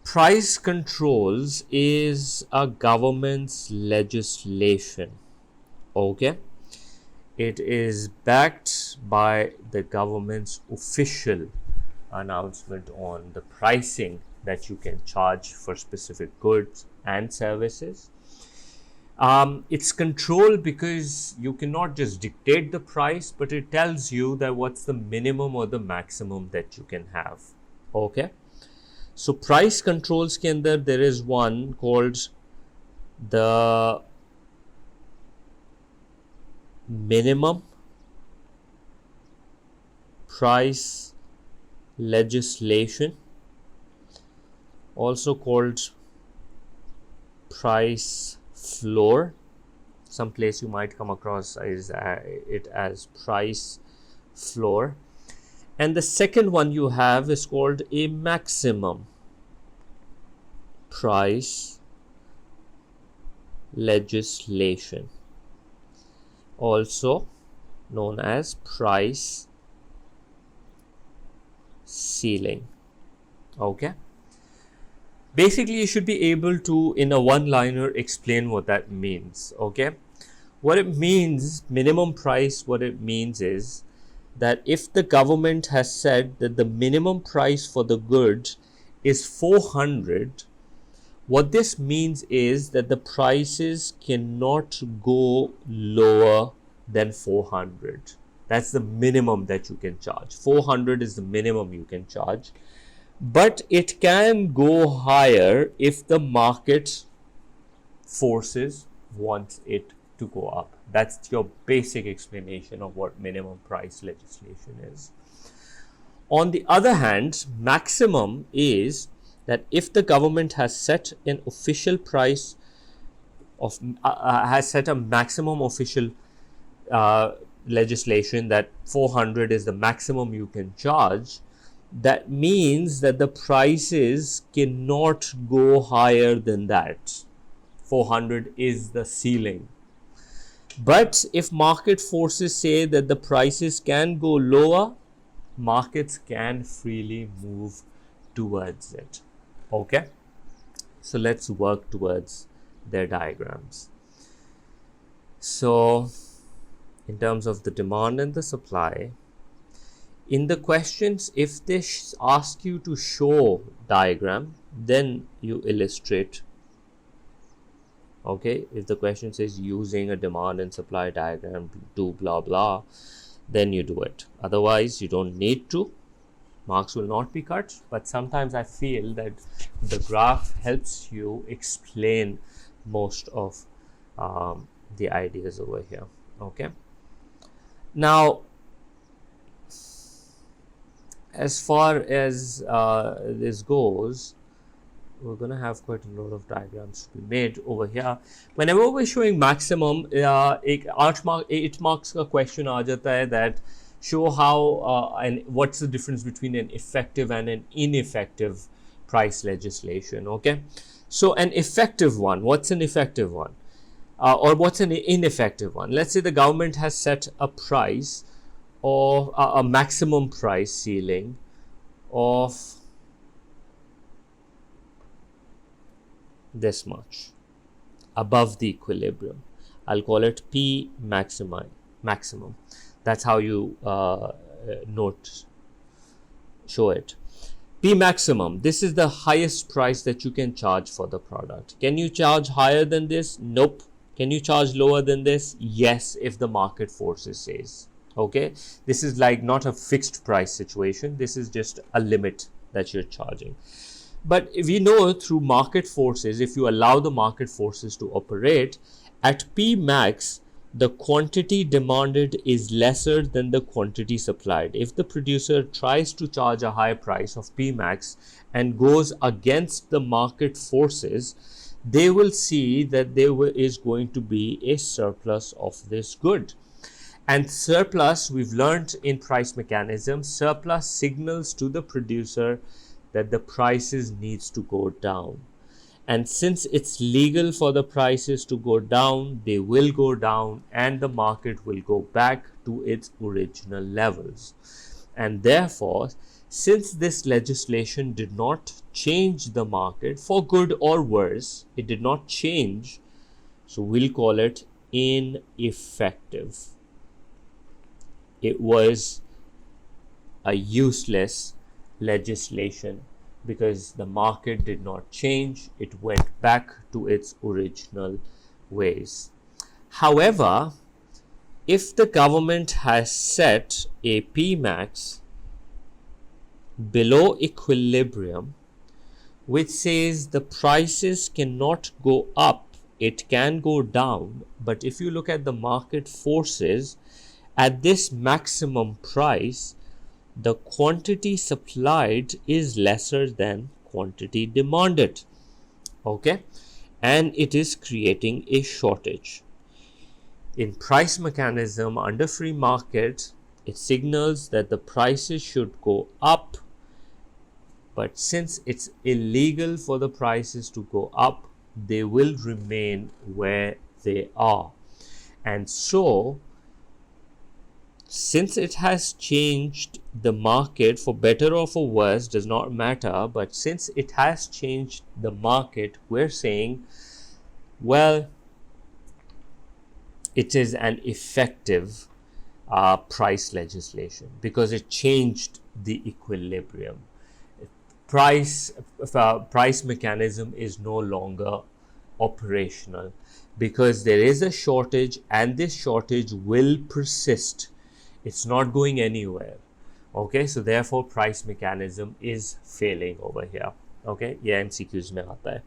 Price controls is a government's legislation. Okay, it is backed by the government's official announcement on the pricing that you can charge for specific goods and services. It's controlled because you cannot just dictate the price, but it tells you that what's the minimum or the maximum that you can have. Okay, so price controls के अंदर there is one called the minimum price legislation, also called price floor. Someplace you might come across it as price floor. And the second one you have is called a maximum price legislation, also known as price ceiling. Okay, basically you should be able to, in a one-liner, explain what that means. Okay, what it means, minimum price, what it means is that if the government has said that the minimum price for the good is 400, what this means is that the prices cannot go lower than 400. That's the minimum that you can charge. 400 is the minimum you can charge. But it can go higher if the market forces want it to go up. That's your basic explanation of what minimum price legislation is. On the other hand, maximum is that if the government has set an official price of has set a maximum official legislation that 400 is the maximum you can charge, that means that the prices cannot go higher than that. 400 is the ceiling. But if market forces say that the prices can go lower, markets can freely move towards it. Okay, so let's work towards their diagrams. So in terms of the demand and the supply, in the questions, if they ask you to show diagram, then you illustrate. Okay, if the question says using a demand and supply diagram to do blah blah, then you do it. Otherwise, you don't need to. Marks will not be cut, but sometimes I feel that the graph helps you explain most of the ideas over here. Okay, now as far as this goes, we're going to have quite a lot of diagrams to be made over here. Whenever we're showing maximum, it marks a question aa jata hai that show how and what's the difference between an effective and an ineffective price legislation. Okay, so an effective one, what's an effective one? Or what's an ineffective one? Let's say the government has set a price or a maximum price ceiling of this much above the equilibrium. I'll call it P maximum. That's how you show it. P maximum, this is the highest price that you can charge for the product. Can you charge higher than this? Nope. Can you charge lower than this? Yes, if the market forces says. Okay, this is like not a fixed price situation. This is just a limit that you're charging. But we know through market forces, if you allow the market forces to operate, at P max, the quantity demanded is lesser than the quantity supplied. If the producer tries to charge a high price of P max and goes against the market forces, they will see that there is going to be a surplus of this good. And surplus, we've learned in price mechanism, surplus signals to the producer that the prices needs to go down. And since it's legal for the prices to go down, they will go down and the market will go back to its original levels. And therefore, Since this legislation did not change the market for good or worse, it did not change, so we'll call it ineffective. It was a useless legislation because the market did not change, it went back to its original ways. However, if the government has set a Pmax below equilibrium, which says the prices cannot go up, it can go down, but if you look at the market forces, at this maximum price, the quantity supplied is lesser than quantity demanded. Okay, and it is creating a shortage. In price mechanism under free market, it signals that the prices should go up, but since it's illegal for the prices to go up, they will remain where they are. And so, since it has changed the market for better or for worse, does not matter, but since it has changed the market, we're saying, well, it is an effective price legislation because it changed the equilibrium. Price mechanism is no longer operational because there is a shortage and this shortage will persist. It's not going anywhere. Okay, so therefore price mechanism is failing over here. Okay, ये MCQs में आता है.